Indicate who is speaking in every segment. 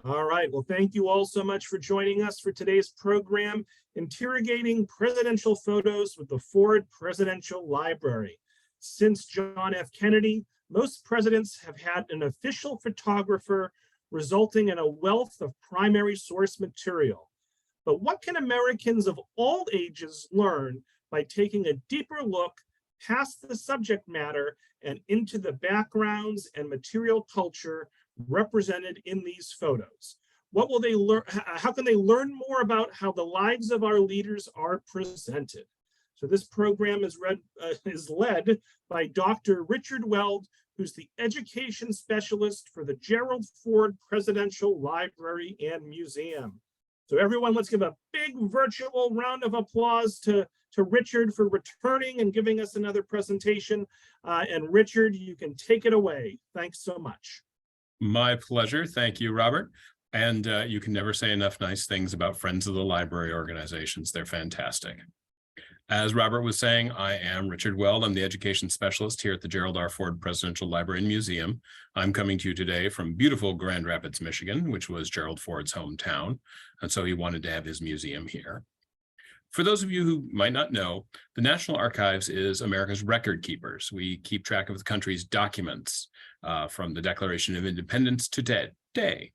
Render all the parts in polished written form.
Speaker 1: All right. Well, thank you all so much for joining us for today's program, Interrogating Presidential Photos with the Ford Presidential Library. Since John F. Kennedy, most presidents have had an official photographer, resulting in a wealth of primary source material. But what can Americans of all ages learn by taking a deeper look past the subject matter and into the backgrounds and material culture represented in these photos? What will they learn? How can they learn more about how the lives of our leaders are presented? So this program is led by Dr. Richard Weld, who's the education specialist for the Gerald Ford Presidential Library and Museum. So everyone, let's give a big virtual round of applause to Richard for returning and giving us another presentation. And Richard, you can take it away. Thanks so much.
Speaker 2: My pleasure. Thank you, Robert. And you can never say enough nice things about Friends of the Library organizations. They're fantastic. As Robert was saying, I am Richard Weld. I'm the education specialist here at the Gerald R. Ford Presidential Library and Museum. I'm coming to you today from beautiful Grand Rapids, Michigan, which was Gerald Ford's hometown. And so he wanted to have his museum here. For those of you who might not know, the National Archives is America's record keepers. We keep track of the country's documents from the Declaration of Independence to today.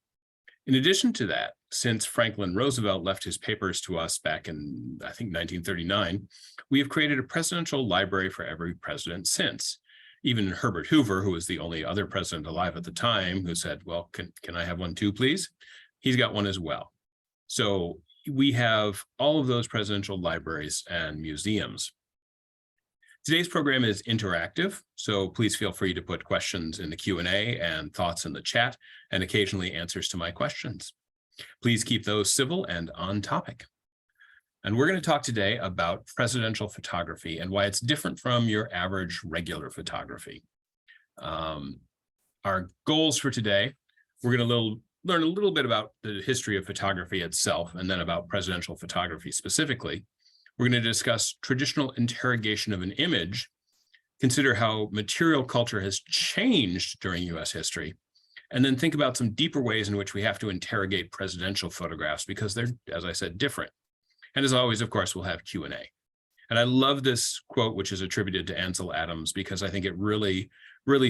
Speaker 2: In addition to that, since Franklin Roosevelt left his papers to us back in, I think, 1939, we have created a presidential library for every president since. Even Herbert Hoover, who was the only other president alive at the time, who said, well, can I have one too, please? He's got one as well. So we have all of those presidential libraries and museums. Today's program is interactive, so please feel free to put questions in the Q&A and thoughts in the chat, and occasionally answers to my questions. Please keep those civil and on topic. And we're going to talk today about presidential photography and why it's different from your average regular photography. Our goals for today, we're going to learn a little bit about the history of photography itself, and then about presidential photography specifically. We're going to discuss traditional interrogation of an image, consider how material culture has changed during U.S. history, and then think about some deeper ways in which we have to interrogate presidential photographs because they're, as I said, different. And as always, of course, we'll have Q&A. And I love this quote, which is attributed to Ansel Adams, because I think it really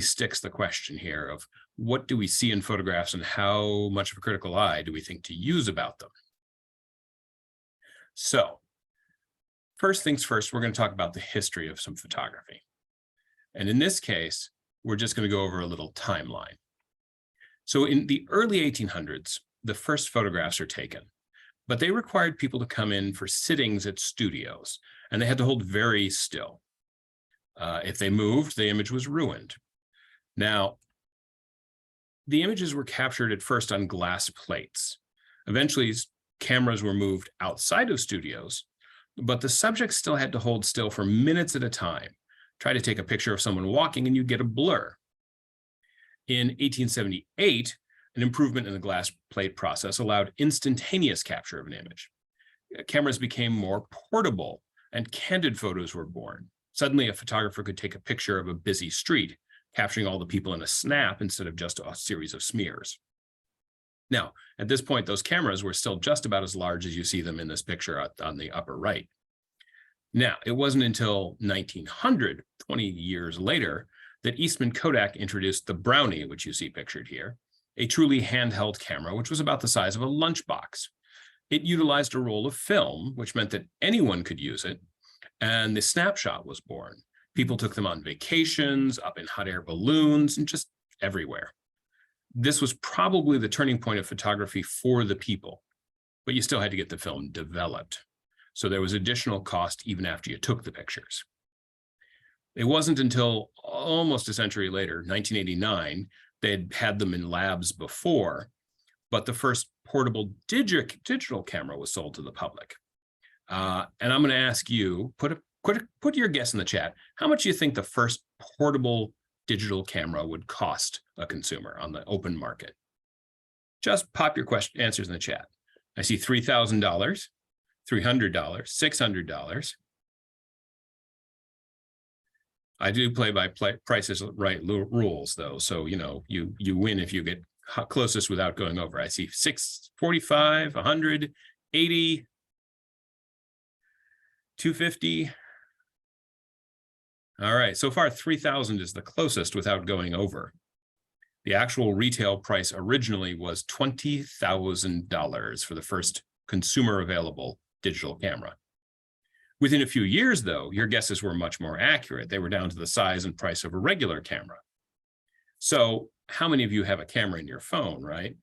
Speaker 2: sticks the question here of what do we see in photographs and how much of a critical eye do we think to use about them? So, first things first, we're going to talk about the history of some photography. And in this case, we're just going to go over a little timeline. So in the early 1800s, the first photographs are taken, but they required people to come in for sittings at studios, and they had to hold very still. If they moved, the image was ruined. Now, the images were captured at first on glass plates. Eventually, cameras were moved outside of studios, but the subject still had to hold still for minutes at a time. Try to take a picture of someone walking and you get a blur. In 1878, an improvement in the glass plate process allowed instantaneous capture of an image. Cameras became more portable and candid photos were born. Suddenly, a photographer could take a picture of a busy street, capturing all the people in a snap instead of just a series of smears. Now, at this point, those cameras were still just about as large as you see them in this picture on the upper right. Now, it wasn't until 1900, 20 years later, that Eastman Kodak introduced the Brownie, which you see pictured here, a truly handheld camera, which was about the size of a lunchbox. It utilized a roll of film, which meant that anyone could use it, and the snapshot was born. People took them on vacations, up in hot air balloons, and just everywhere. This was probably the turning point of photography for the people, but you still had to get the film developed. So there was additional cost even after you took the pictures. It wasn't until almost a century later, 1989, they'd had them in labs before, but the first portable digital camera was sold to the public. And I'm going to ask you, put your guess in the chat. How much do you think the first portable digital camera would cost a consumer on the open market? Just pop your answers in the chat. I see $3,000, $300, $600. I do play by Price is Right rules, though. So, you know, you win if you get closest without going over. I see 645, 100, 80, 250. All right, so far 3,000 is the closest without going over. The actual retail price originally was $20,000 for the first consumer available digital camera. Within a few years, though, your guesses were much more accurate. They were down to the size and price of a regular camera. So how many of you have a camera in your phone, right?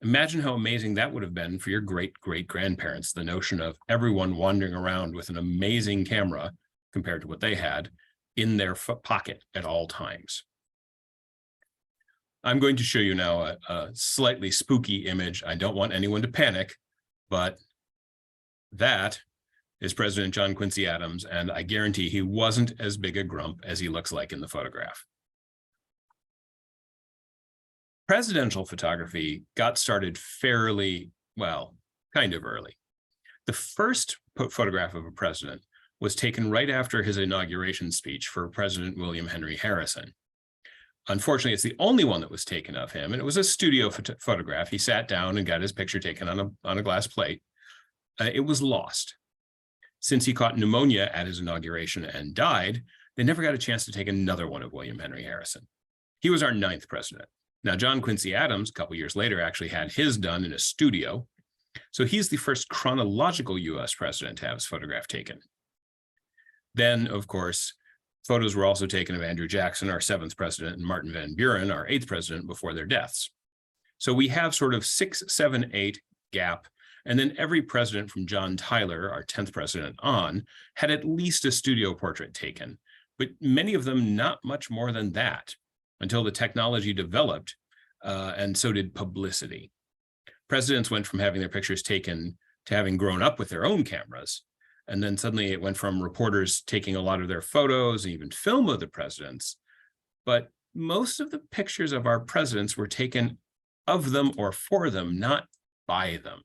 Speaker 2: Imagine how amazing that would have been for your great-great-grandparents, the notion of everyone wandering around with an amazing camera compared to what they had in their pocket at all times. I'm going to show you now a slightly spooky image. I don't want anyone to panic, but that is President John Quincy Adams, and I guarantee he wasn't as big a grump as he looks like in the photograph. Presidential photography got started fairly, well, kind of early. The first photograph of a president was taken right after his inauguration speech for President William Henry Harrison. Unfortunately, it's the only one that was taken of him, and it was a studio photograph. He sat down and got his picture taken on a glass plate. It was lost. Since he caught pneumonia at his inauguration and died, they never got a chance to take another one of William Henry Harrison. He was our 9th president. Now, John Quincy Adams, a couple years later, actually had his done in a studio. So he's the first chronological US president to have his photograph taken. Then, of course, photos were also taken of Andrew Jackson, our 7th president, and Martin Van Buren, our 8th president, before their deaths. So we have sort of 6, 7, 8 gap. And then every president from John Tyler, our 10th president on, had at least a studio portrait taken, but many of them not much more than that until the technology developed, and so did publicity. Presidents went from having their pictures taken to having grown up with their own cameras. And then suddenly it went from reporters taking a lot of their photos and even film of the presidents. But most of the pictures of our presidents were taken of them or for them, not by them.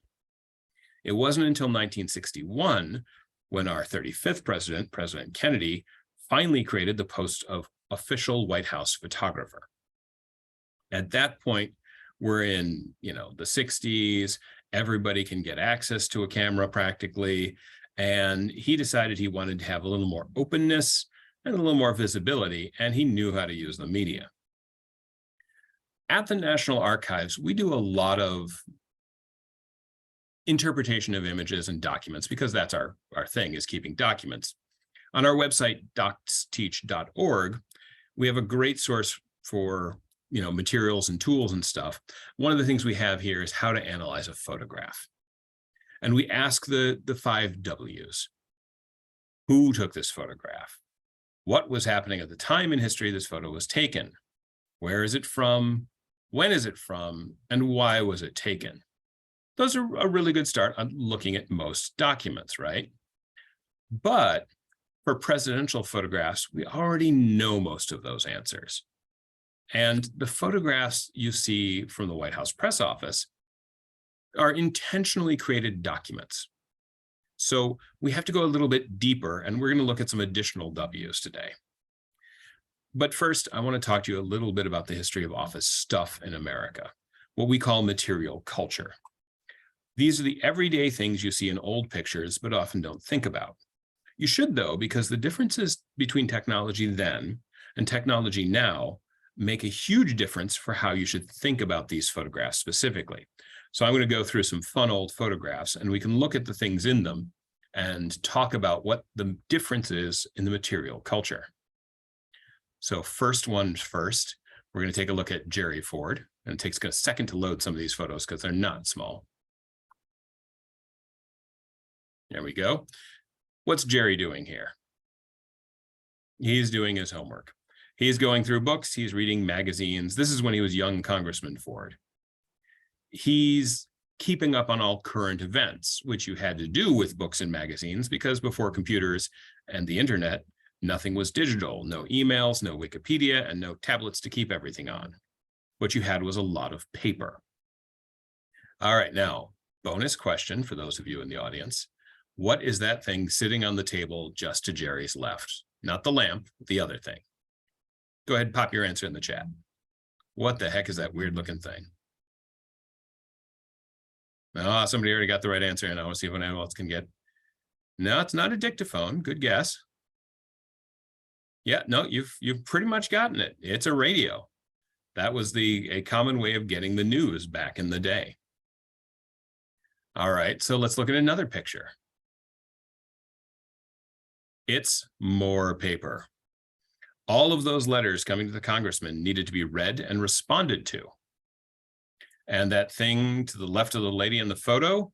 Speaker 2: It wasn't until 1961 when our 35th president, President Kennedy, finally created the post of official White House photographer. At that point, we're in, the 60s. Everybody can get access to a camera practically. And he decided he wanted to have a little more openness and a little more visibility, and he knew how to use the media. At the National Archives, we do a lot of interpretation of images and documents because that's our thing, is keeping documents. On our website, docsteach.org, we have a great source for materials and tools and stuff. One of the things we have here is how to analyze a photograph. And we ask the 5 W's. Who took this photograph? What was happening at the time in history this photo was taken? Where is it from? When is it from? And why was it taken? Those are a really good start on looking at most documents, right? But for presidential photographs, we already know most of those answers. And the photographs you see from the White House press office are intentionally created documents. So we have to go a little bit deeper, and we're going to look at some additional W's today. But first, I want to talk to you a little bit about the history of office stuff in America, what we call material culture. These are the everyday things you see in old pictures, but often don't think about. You should, though, because the differences between technology then and technology now make a huge difference for how you should think about these photographs specifically. So I'm going to go through some fun old photographs, and we can look at the things in them and talk about what the difference is in the material culture. So first one's first, we're going to take a look at Jerry Ford, and it takes a second to load some of these photos because they're not small. There we go. What's Jerry doing here? He's doing his homework. He's going through books. He's reading magazines. This is when he was young Congressman Ford. He's keeping up on all current events, which you had to do with books and magazines because before computers and the internet, nothing was digital, no emails, no Wikipedia, and no tablets to keep everything on. What you had was a lot of paper. All right, now, bonus question for those of you in the audience. What is that thing sitting on the table just to Jerry's left? Not the lamp, the other thing. Go ahead and pop your answer in the chat. What the heck is that weird looking thing? Oh, somebody already got the right answer, and I want to see if anyone else can get. No, it's not a dictaphone. Good guess. Yeah, no, you've pretty much gotten it. It's a radio. That was a common way of getting the news back in the day. All right, so let's look at another picture. It's more paper. All of those letters coming to the congressman needed to be read and responded to. And that thing to the left of the lady in the photo,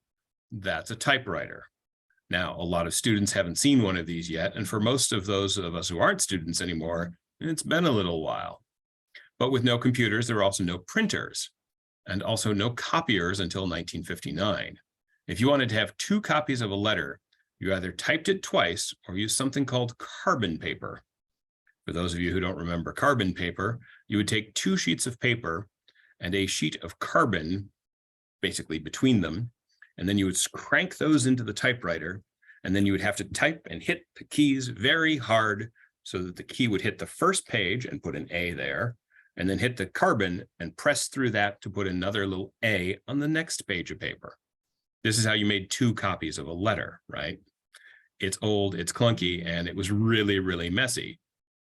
Speaker 2: that's a typewriter. Now, a lot of students haven't seen one of these yet, and for most of those of us who aren't students anymore, it's been a little while. But with no computers, there were also no printers, and also no copiers until 1959. If you wanted to have 2 copies of a letter, you either typed it twice or used something called carbon paper. For those of you who don't remember carbon paper, you would take 2 sheets of paper and a sheet of carbon, basically between them, and then you would crank those into the typewriter, and then you would have to type and hit the keys very hard so that the key would hit the first page and put an A there, and then hit the carbon and press through that to put another little A on the next page of paper. This is how you made 2 copies of a letter, right? It's old, it's clunky, and it was really, really messy.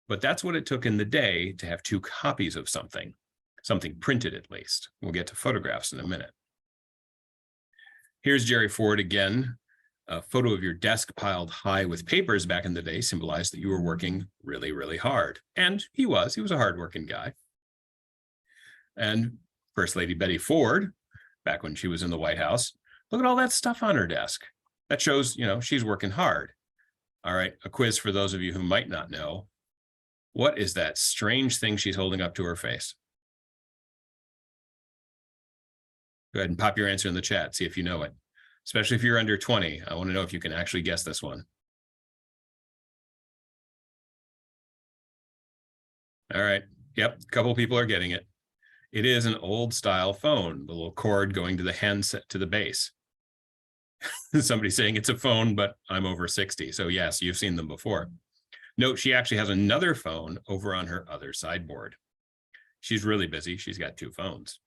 Speaker 2: But that's what it took in the day to have 2 copies of something printed at least. We'll get to photographs in a minute. Here's Jerry Ford again. A photo of your desk piled high with papers back in the day symbolized that you were working really, really hard. And he was a hardworking guy. And First Lady Betty Ford, back when she was in the White House, look at all that stuff on her desk. That shows, she's working hard. All right, a quiz for those of you who might not know. What is that strange thing she's holding up to her face? Go ahead and pop your answer in the chat, see if you know it. Especially if you're under 20. I want to know if you can actually guess this one. All right. Yep, a couple of people are getting it. It is an old style phone, the little cord going to the handset to the base. Somebody's saying it's a phone, but I'm over 60. So yes, you've seen them before. Note, she actually has another phone over on her other sideboard. She's really busy. She's got 2 phones.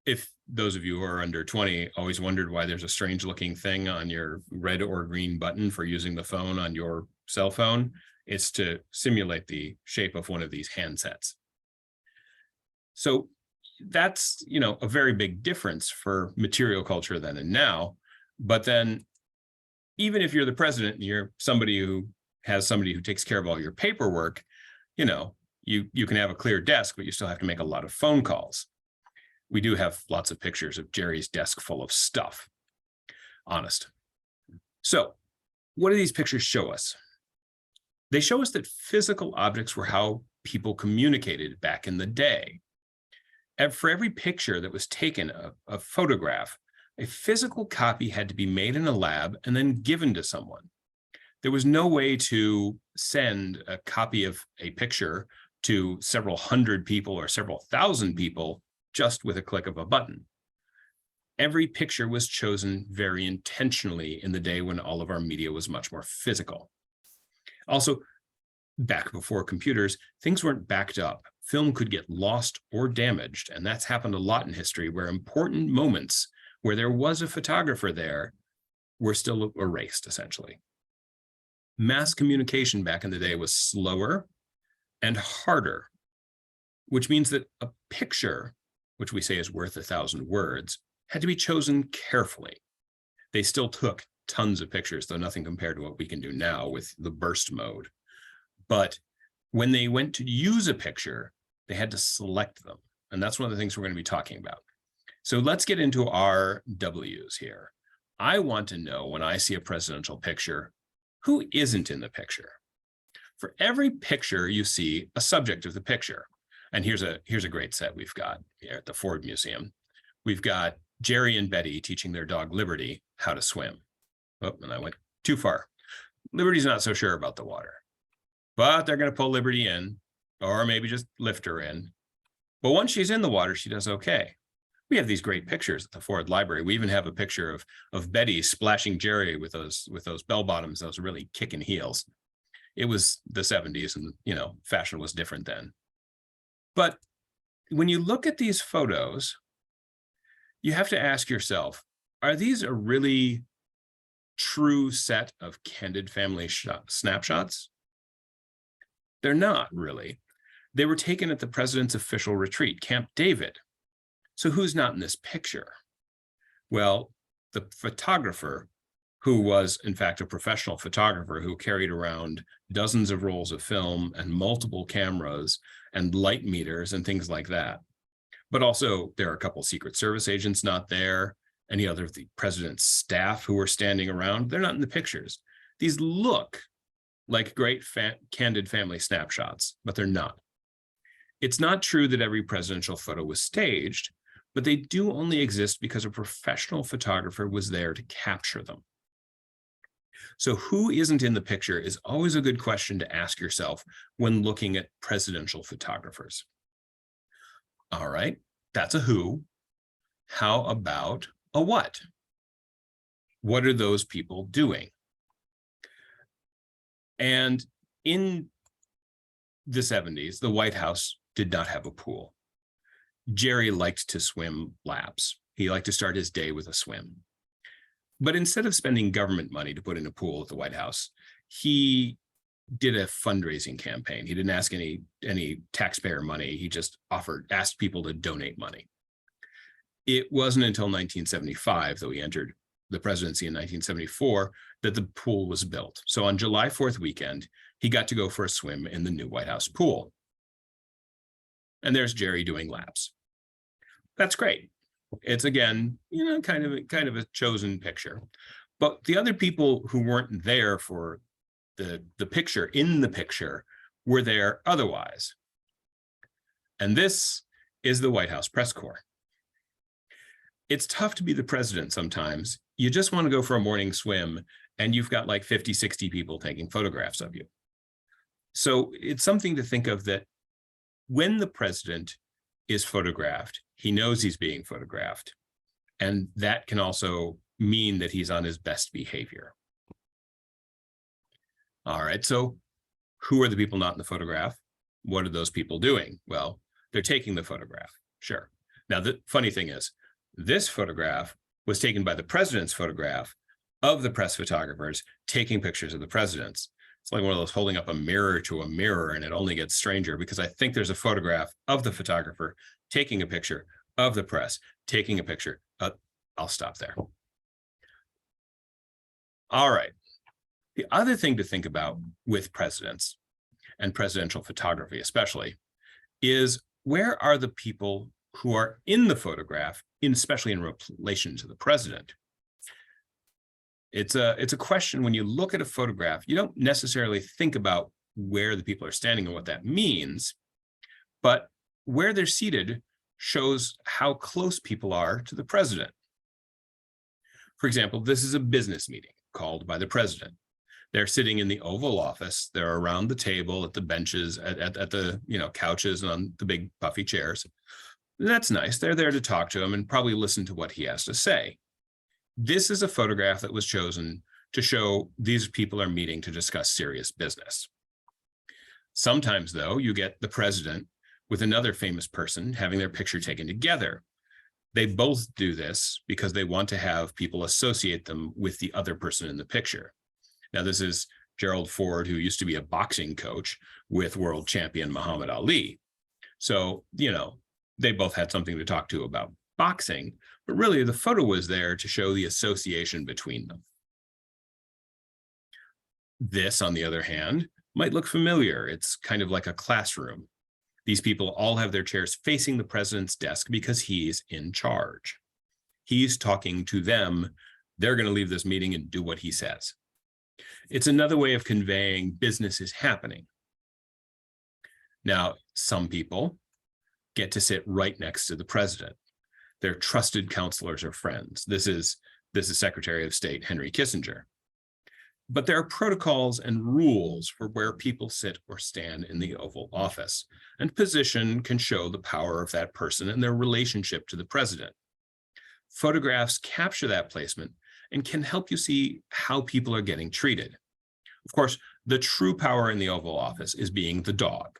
Speaker 2: If those of you who are under 20 always wondered why there's a strange looking thing on your red or green button for using the phone on your cell phone, it's to simulate the shape of one of these handsets. So that's, a very big difference for material culture then and now. But then even if you're the president and you're somebody who has somebody who takes care of all your paperwork, you can have a clear desk, but you still have to make a lot of phone calls. We do have lots of pictures of Jerry's desk full of stuff. Honest. So what do these pictures show us? They show us that physical objects were how people communicated back in the day. And for every picture that was taken, a photograph, a physical copy had to be made in a lab and then given to someone. There was no way to send a copy of a picture to several hundred people or several thousand people just with a click of a button. Every picture was chosen very intentionally in the day when all of our media was much more physical. Also, back before computers, things weren't backed up. Film could get lost or damaged, and that's happened a lot in history where important moments where there was a photographer there were still erased, essentially. Mass communication back in the day was slower and harder, which means that a picture, which we say is worth 1,000 words, had to be chosen carefully. They still took tons of pictures, though nothing compared to what we can do now with the burst mode. But when they went to use a picture, they had to select them. And that's one of the things we're going to be talking about. So let's get into our W's here. I want to know when I see a presidential picture, who isn't in the picture? For every picture, you see a subject of the picture. And here's a great set we've got here at the Ford Museum. We've got Jerry and Betty teaching their dog Liberty how to swim. Oh, and I went too far. Liberty's not so sure about the water, but they're going to pull Liberty in, or maybe just lift her in. But once she's in the water, she does okay. We have these great pictures at the Ford Library. We even have a picture of Betty splashing Jerry with those bell bottoms, those really kicking heels. It was the 70s, and fashion was different then. But when you look at these photos, you have to ask yourself, are these a really true set of candid family snapshots? They're not really. They were taken at the president's official retreat, Camp David. So who's not in this picture? Well, the photographer, who was in fact a professional photographer who carried around dozens of rolls of film and multiple cameras and light meters and things like that. But also there are a couple Secret Service agents not there, any other of the president's staff who were standing around, they're not in the pictures. These look like great candid family snapshots, but they're not. It's not true that every presidential photo was staged, but they do only exist because a professional photographer was there to capture them. So who isn't in the picture is always a good question to ask yourself when looking at presidential photographers. All right, that's a who. How about a what? What are those people doing? And in the 70s, the White House did not have a pool. Jerry liked to swim laps. He liked to start his day with a swim. But instead of spending government money to put in a pool at the White House, he did a fundraising campaign. He didn't ask any taxpayer money. He just asked people to donate money. It wasn't until 1975, though he entered the presidency in 1974, that the pool was built. So on July 4th weekend, he got to go for a swim in the new White House pool. And there's Jerry doing laps. That's great. It's again, kind of a chosen picture. But the other people who weren't there for the picture in the picture were there otherwise. And this is the White House press corps. It's tough to be the president sometimes. You just want to go for a morning swim and you've got like 50, 60 people taking photographs of you. So it's something to think of that when the president is photographed, he knows he's being photographed. And that can also mean that he's on his best behavior. All right, so who are the people not in the photograph? What are those people doing? Well, they're taking the photograph, sure. Now, the funny thing is, this photograph was taken by the president's photograph of the press photographers taking pictures of the presidents. It's like one of those holding up a mirror to a mirror, and it only gets stranger because I think there's a photograph of the photographer taking a picture of the press, taking a picture. I'll stop there. All right. The other thing to think about with presidents and presidential photography especially is where are the people who are in the photograph, especially in relation to the president? It's a question when you look at a photograph, you don't necessarily think about where the people are standing and what that means, but where they're seated shows how close people are to the president. For example, this is a business meeting called by the president. They're sitting in the Oval Office. They're around the table at the benches, at the couches and on the big puffy chairs. That's nice. They're there to talk to him and probably listen to what he has to say. This is a photograph that was chosen to show these people are meeting to discuss serious business. Sometimes, though, you get the president with another famous person having their picture taken together. They both do this because they want to have people associate them with the other person in the picture. Now, this is Gerald Ford, who used to be a boxing coach with world champion Muhammad Ali. So, they both had something to talk to about boxing, but really the photo was there to show the association between them. This, on the other hand, might look familiar. It's kind of like a classroom. These people all have their chairs facing the president's desk because he's in charge. He's talking to them. They're going to leave this meeting and do what he says. It's another way of conveying business is happening. Now, some people get to sit right next to the president. They're trusted counselors or friends. This is Secretary of State Henry Kissinger. But there are protocols and rules for where people sit or stand in the Oval Office, and position can show the power of that person and their relationship to the president. Photographs capture that placement and can help you see how people are getting treated. Of course, the true power in the Oval Office is being the dog.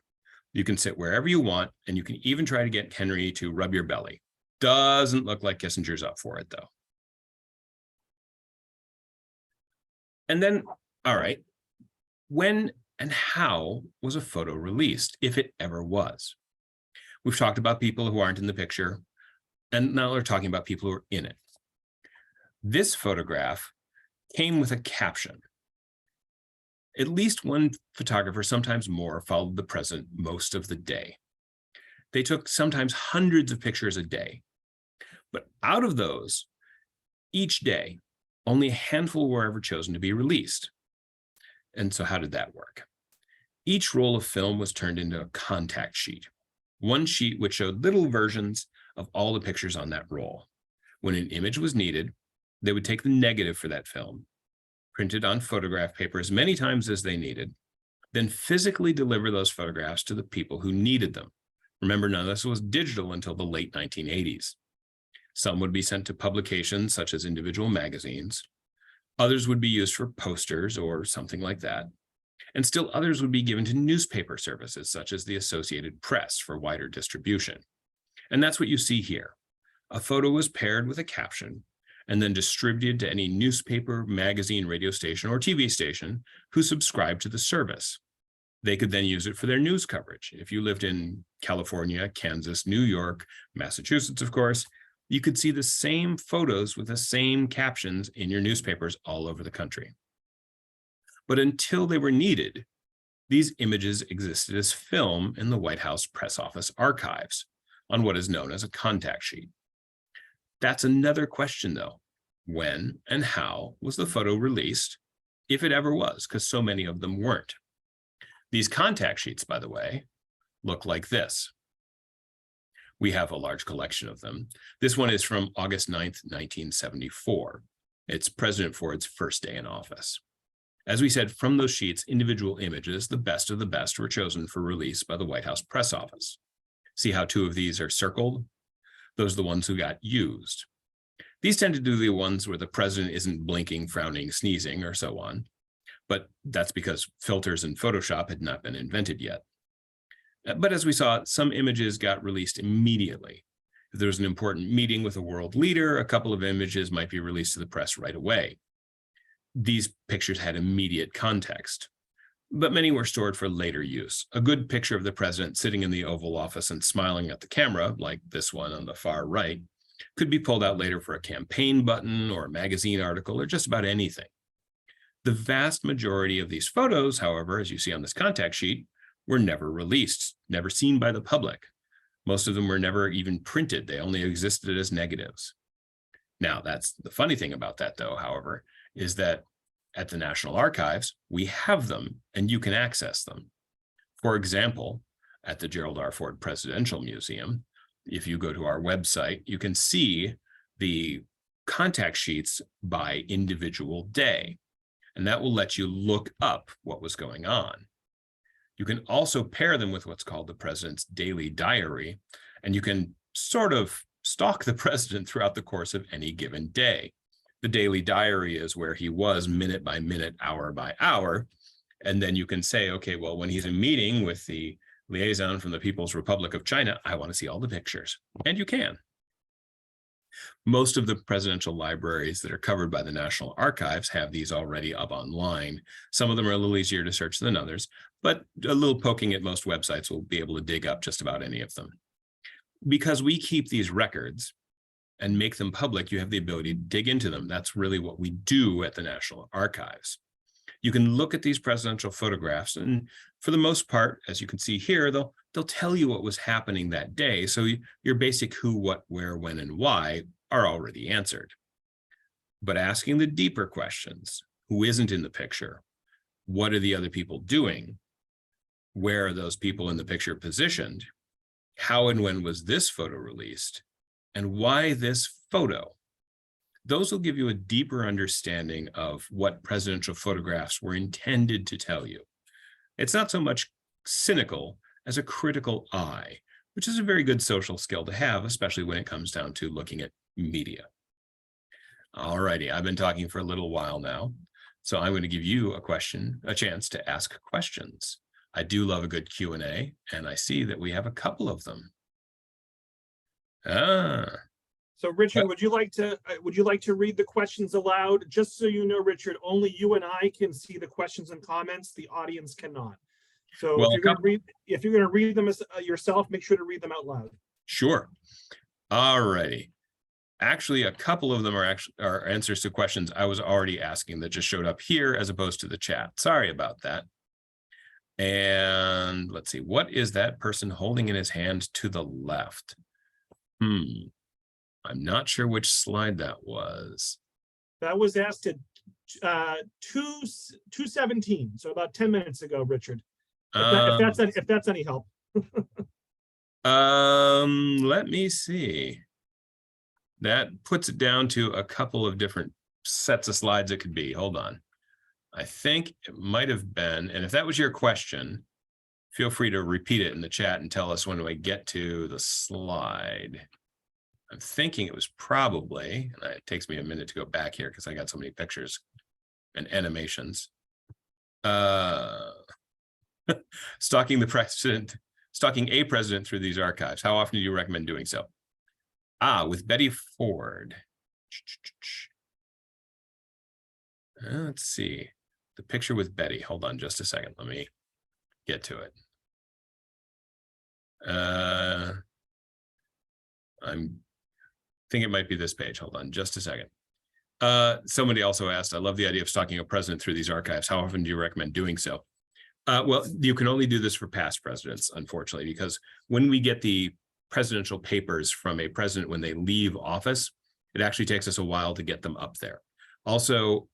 Speaker 2: You can sit wherever you want, and you can even try to get Henry to rub your belly. Doesn't look like Kissinger's up for it, though. And then, all right, when and how was a photo released, if it ever was? We've talked about people who aren't in the picture, and now we're talking about people who are in it. This photograph came with a caption. At least one photographer, sometimes more, followed the president most of the day. They took sometimes hundreds of pictures a day. But out of those, each day, only a handful were ever chosen to be released. And so how did that work? Each roll of film was turned into a contact sheet, one sheet which showed little versions of all the pictures on that roll. When an image was needed, they would take the negative for that film, print it on photograph paper as many times as they needed, then physically deliver those photographs to the people who needed them. Remember, none of this was digital until the late 1980s. Some would be sent to publications such as individual magazines. Others would be used for posters or something like that. And still others would be given to newspaper services such as the Associated Press for wider distribution. And that's what you see here. A photo was paired with a caption and then distributed to any newspaper, magazine, radio station, or TV station who subscribed to the service. They could then use it for their news coverage. If you lived in California, Kansas, New York, Massachusetts, of course, you could see the same photos with the same captions in your newspapers all over the country. But until they were needed, these images existed as film in the White House press office archives on what is known as a contact sheet. That's another question, though. When and how was the photo released, if it ever was, because so many of them weren't? These contact sheets, by the way, look like this. We have a large collection of them. This one is from August 9th, 1974. It's President Ford's first day in office. As we said, from those sheets, individual images, the best of the best, were chosen for release by the White House press office. See how two of these are circled? Those are the ones who got used. These tend to be the ones where the president isn't blinking, frowning, sneezing, or so on. But that's because filters in Photoshop had not been invented yet. But as we saw, some images got released immediately. If there was an important meeting with a world leader, a couple of images might be released to the press right away. These pictures had immediate context, but many were stored for later use. A good picture of the president sitting in the Oval Office and smiling at the camera, like this one on the far right, could be pulled out later for a campaign button or a magazine article or just about anything. The vast majority of these photos, however, as you see on this contact sheet, were never released, never seen by the public. Most of them were never even printed. They only existed as negatives. Now, that's the funny thing about that, though, however, is that at the National Archives, we have them and you can access them. For example, at the Gerald R. Ford Presidential Museum, if you go to our website, you can see the contact sheets by individual day, and that will let you look up what was going on. You can also pair them with what's called the president's daily diary, and you can sort of stalk the president throughout the course of any given day. The daily diary is where he was minute by minute, hour by hour, and then you can say, okay, well, when he's in meeting with the liaison from the People's Republic of China, I want to see all the pictures, and you can. Most of the presidential libraries that are covered by the National Archives have these already up online. Some of them are a little easier to search than others, but a little poking at most websites will be able to dig up just about any of them. Because we keep these records and make them public, you have the ability to dig into them. That's really what we do at the National Archives. You can look at these presidential photographs, and for the most part, as you can see here, they'll tell you what was happening that day. So your basic who, what, where, when, and why are already answered. But asking the deeper questions, who isn't in the picture? What are the other people doing? Where are those people in the picture positioned? How and when was this photo released? And why this photo? Those will give you a deeper understanding of what presidential photographs were intended to tell you. It's not so much cynical as a critical eye, which is a very good social skill to have, especially when it comes down to looking at media. All righty, I've been talking for a little while now, so I'm going to give you a chance to ask questions. I do love a good Q&A, and I see that we have a couple of them.
Speaker 1: So Richard, would you like to read the questions aloud? Just so you know, Richard, only you and I can see the questions and comments. The audience cannot. So
Speaker 2: Well,
Speaker 1: if you're going to read them yourself, make sure to read them out loud.
Speaker 2: Sure. All righty. Actually, a couple of them are answers to questions I was already asking that just showed up here as opposed to the chat. Sorry about that. And let's see, what is that person holding in his hand to the left? I'm not sure which slide that was.
Speaker 1: That was asked at 2:17, so about 10 minutes ago, Richard. If that's any help.
Speaker 2: Let me see. That puts it down to a couple of different sets of slides it could be. Hold on. I think it might have been, and if that was your question, feel free to repeat it in the chat and tell us when we get to the slide. I'm thinking it was probably, and it takes me a minute to go back here because I got so many pictures and animations. Stalking a president through these archives. How often do you recommend doing so? With Betty Ford. Let's see. The picture with Betty. Hold on just a second. Let me get to it. I think it might be this page. Hold on just a second. Somebody also asked, I love the idea of stalking a president through these archives. How often do you recommend doing so? Well, you can only do this for past presidents, unfortunately, because when we get the presidential papers from a president when they leave office, it actually takes us a while to get them up there. Also,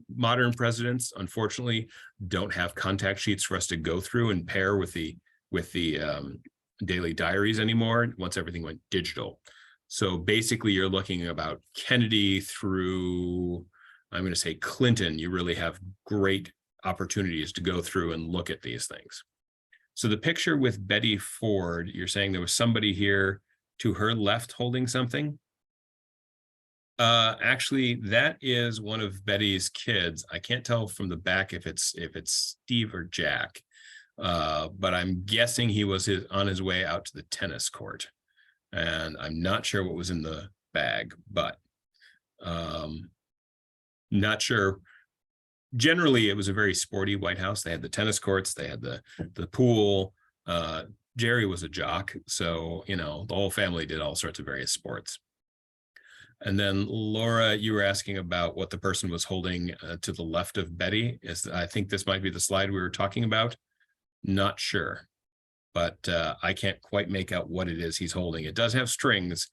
Speaker 2: modern presidents, unfortunately, don't have contact sheets for us to go through and pair with the daily diaries anymore once everything went digital. So basically, you're looking about Kennedy through, I'm going to say Clinton. You really have great opportunities to go through and look at these things. So the picture with Betty Ford, you're saying there was somebody here to her left holding something? Actually, that is one of Betty's kids. I can't tell from the back if it's Steve or Jack, but I'm guessing he was on his way out to the tennis court. And I'm not sure what was in the bag, but not sure. Generally, it was a very sporty White House. They had the tennis courts, they had the pool. Jerry was a jock, so the whole family did all sorts of various sports. And then Laura, you were asking about what the person was holding to the left of Betty. I think this might be the slide we were talking about. Not sure, but I can't quite make out what it is he's holding. It does have strings,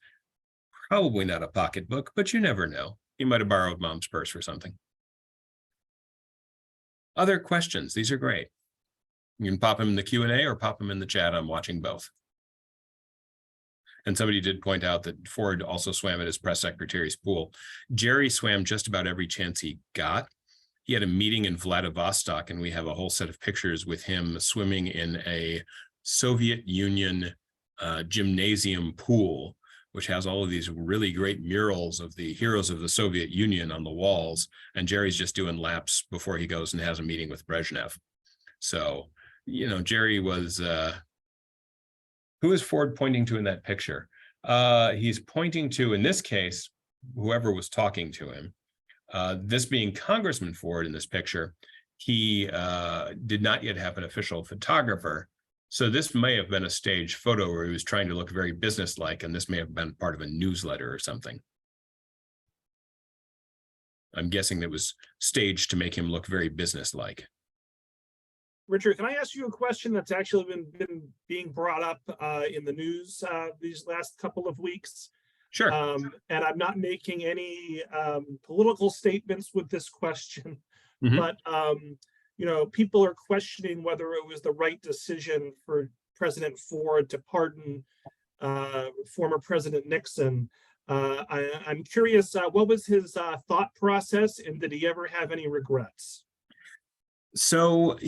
Speaker 2: probably not a pocketbook, but you never know. He might have borrowed mom's purse for something. Other questions? These are great. You can pop them in the Q&A or pop them in the chat. I'm watching both. And somebody did point out that Ford also swam at his press secretary's pool. Jerry swam just about every chance he got. He had a meeting in Vladivostok, and we have a whole set of pictures with him swimming in a Soviet Union gymnasium pool, which has all of these really great murals of the heroes of the Soviet Union on the walls. And Jerry's just doing laps before he goes and has a meeting with Brezhnev. So, Jerry was, who is Ford pointing to in that picture? He's pointing to, in this case, whoever was talking to him. This being Congressman Ford in this picture, he did not yet have an official photographer. So this may have been a staged photo where he was trying to look very businesslike, and this may have been part of a newsletter or something. I'm guessing that was staged to make him look very businesslike.
Speaker 1: Richard, can I ask you a question that's actually been being brought up in the news these last couple of weeks?
Speaker 2: Sure.
Speaker 1: And I'm not making any political statements with this question, but people are questioning whether it was the right decision for President Ford to pardon former President Nixon. I'm curious, what was his thought process, and did he ever have any regrets?
Speaker 2: So,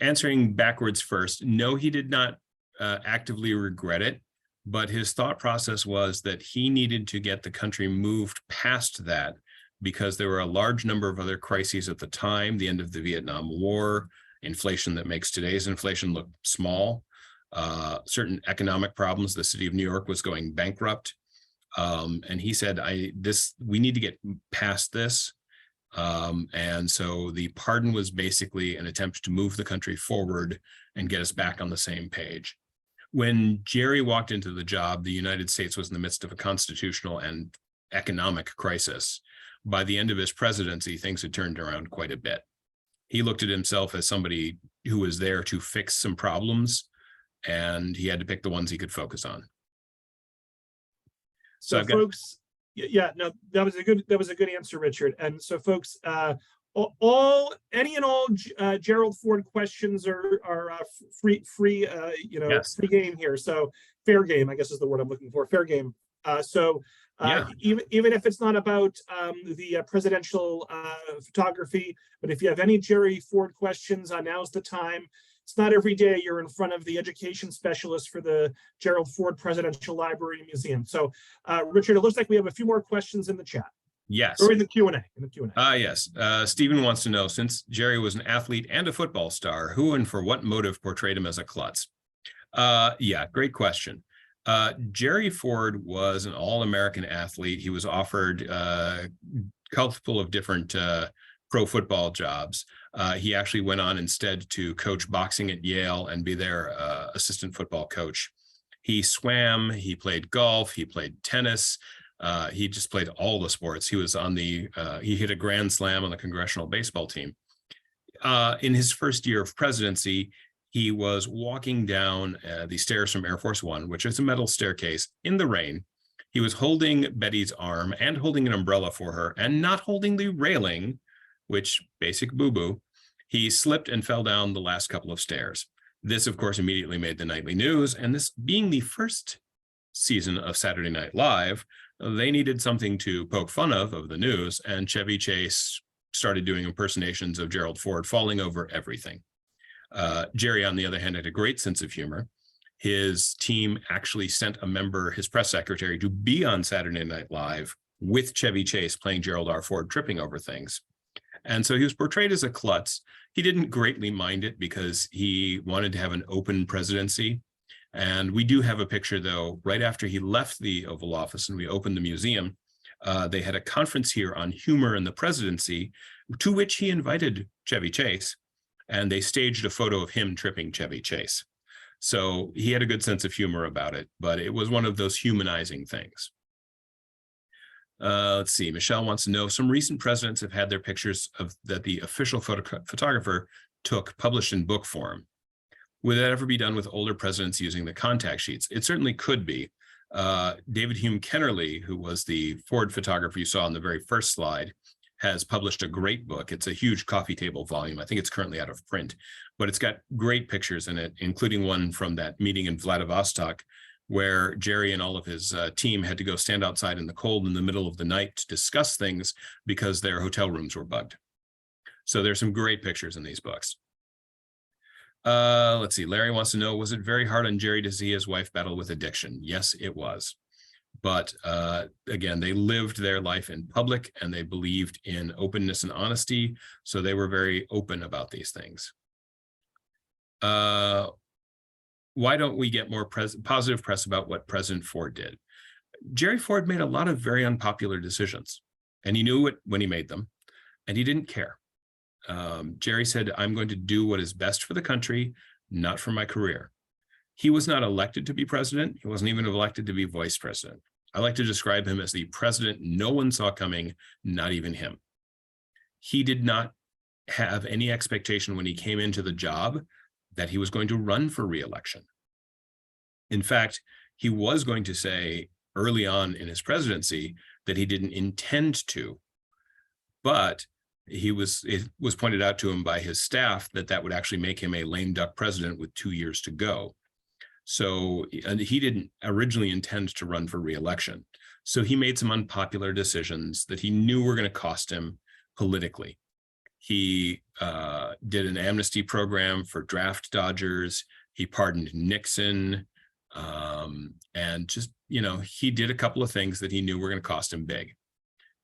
Speaker 2: answering backwards first, no, he did not actively regret it, but his thought process was that he needed to get the country moved past that, because there were a large number of other crises at the time, the end of the Vietnam War, inflation that makes today's inflation look small, certain economic problems. The city of New York was going bankrupt. And he said, we need to get past this. And so the pardon was basically an attempt to move the country forward and get us back on the same page. When Jerry walked into the job, the United States was in the midst of a constitutional and economic crisis. By the end of his presidency, things had turned around quite a bit. He looked at himself as somebody who was there to fix some problems, and he had to pick the ones he could focus on.
Speaker 1: So folks, yeah, no, that was a good answer, Richard. And so folks, any and all Gerald Ford questions are free,
Speaker 2: Yes.
Speaker 1: free game here. So fair game, I guess is the word I'm looking for. Fair game. Even if it's not about the presidential photography, but if you have any Jerry Ford questions, now's the time. It's not every day you're in front of the education specialist for the Gerald Ford Presidential Library and Museum. So, Richard, it looks like we have a few more questions in the chat.
Speaker 2: Yes.
Speaker 1: Or in the Q&A.
Speaker 2: Yes. Stephen wants to know, since Jerry was an athlete and a football star, who and for what motive portrayed him as a klutz? Yeah, great question. Jerry Ford was an all-American athlete. He was offered a couple of different pro football jobs. He actually went on instead to coach boxing at Yale and be their assistant football coach. He swam, he played golf, he played tennis. He just played all the sports. He was on he hit a grand slam on the congressional baseball team. In his first year of presidency, he was walking down the stairs from Air Force One, which is a metal staircase, in the rain. He was holding Betty's arm and holding an umbrella for her and not holding the railing, which basic boo-boo. He slipped and fell down the last couple of stairs. This, of course, immediately made the nightly news. And this being the first season of Saturday Night Live, they needed something to poke fun of the news. And Chevy Chase started doing impersonations of Gerald Ford, falling over everything. Jerry, on the other hand, had a great sense of humor. His team actually sent a member, his press secretary, to be on Saturday Night Live with Chevy Chase playing Gerald R. Ford, tripping over things. And so he was portrayed as a klutz. He didn't greatly mind it because he wanted to have an open presidency. And we do have a picture, though, right after he left the Oval Office and we opened the museum, they had a conference here on humor in the presidency, to which he invited Chevy Chase. And they staged a photo of him tripping Chevy Chase. So he had a good sense of humor about it, but it was one of those humanizing things. Let's see, Michelle wants to know, some recent presidents have had their pictures that the official photographer took published in book form. Would that ever be done with older presidents using the contact sheets? It certainly could be. David Hume Kennerly, who was the Ford photographer you saw on the very first slide, has published a great book. It's a huge coffee table volume. I think it's currently out of print, but it's got great pictures in it, including one from that meeting in Vladivostok, where Jerry and all of his team had to go stand outside in the cold in the middle of the night to discuss things because their hotel rooms were bugged. So there's some great pictures in these books. Let's see, Larry wants to know, was it very hard on Jerry to see his wife battle with addiction? Yes, it was. But again, they lived their life in public and they believed in openness and honesty. So they were very open about these things. Why don't we get more positive press about what President Ford did? Jerry Ford made a lot of very unpopular decisions, and he knew it when he made them, and he didn't care. Jerry said, I'm going to do what is best for the country, not for my career. He was not elected to be president. He wasn't even elected to be vice president. I like to describe him as the president no one saw coming, not even him. He did not have any expectation when he came into the job that he was going to run for re-election. In fact, he was going to say early on in his presidency that he didn't intend to, but it was pointed out to him by his staff that that would actually make him a lame duck president with 2 years to go. So, and he didn't originally intend to run for re-election. So he made some unpopular decisions that he knew were going to cost him politically. He did an amnesty program for draft dodgers. He pardoned Nixon. And just, he did a couple of things that he knew were going to cost him big.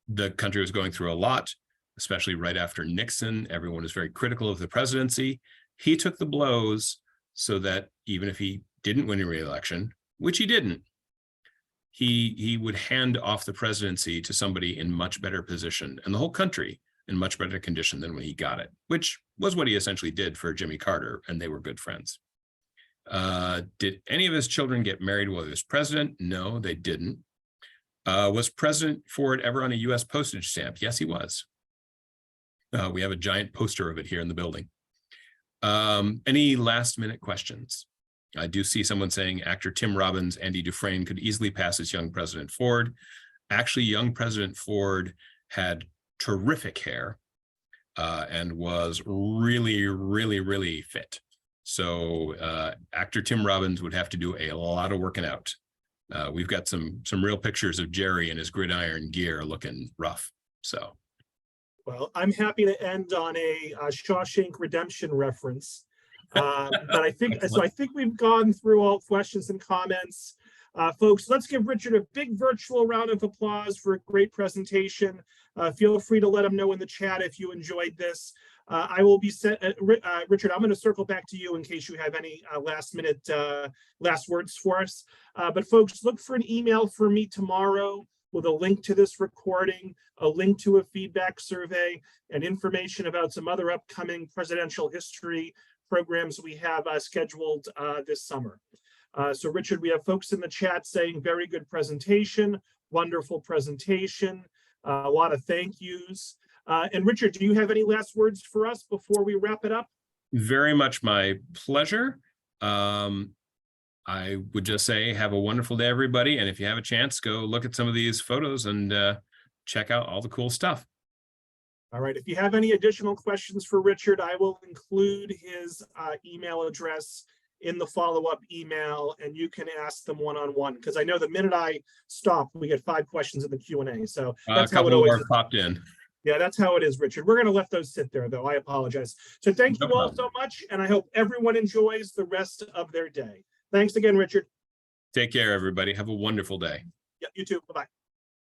Speaker 2: The country was going through a lot, especially right after Nixon. Everyone was very critical of the presidency. He took the blows so that even if he didn't win a re-election, which he didn't, he would hand off the presidency to somebody in much better position, and the whole country in much better condition than when he got it, which was what he essentially did for Jimmy Carter, and they were good friends. Did any of his children get married while he was president? No, they didn't. Was President Ford ever on a U.S. postage stamp? Yes, he was. We have a giant poster of it here in the building. Any last minute questions? I do see someone saying actor Tim Robbins, Andy Dufresne could easily pass as young President Ford. Actually, young President Ford had terrific hair and was really, really, really fit. So actor Tim Robbins would have to do a lot of working out. We've got some real pictures of Jerry in his gridiron gear looking rough. So,
Speaker 1: well, I'm happy to end on a Shawshank Redemption reference. But I think so. I think we've gone through all questions and comments. Folks, let's give Richard a big virtual round of applause for a great presentation. Feel free to let him know in the chat if you enjoyed this. I will be Richard, I'm going to circle back to you in case you have any last words for us. But folks, look for an email from me tomorrow with a link to this recording, a link to a feedback survey, and information about some other upcoming presidential history programs we have scheduled this summer. So Richard, we have folks in the chat saying very good presentation, wonderful presentation, a lot of thank yous. And Richard, do you have any last words for us before we wrap it up?
Speaker 2: Very much my pleasure. I would just say have a wonderful day, everybody. And if you have a chance, go look at some of these photos and check out all the cool stuff.
Speaker 1: All right. If you have any additional questions for Richard, I will include his email address in the follow-up email, and you can ask them one-on-one, because I know the minute I stop, we get 5 questions in the Q&A. So that's how it always is.
Speaker 2: Popped in.
Speaker 1: Yeah, that's how it is, Richard. We're going to let those sit there, though. I apologize. So thank you all so much, and I hope everyone enjoys the rest of their day. Thanks again, Richard.
Speaker 2: Take care, everybody. Have a wonderful day.
Speaker 1: Yeah, you too. Bye-bye.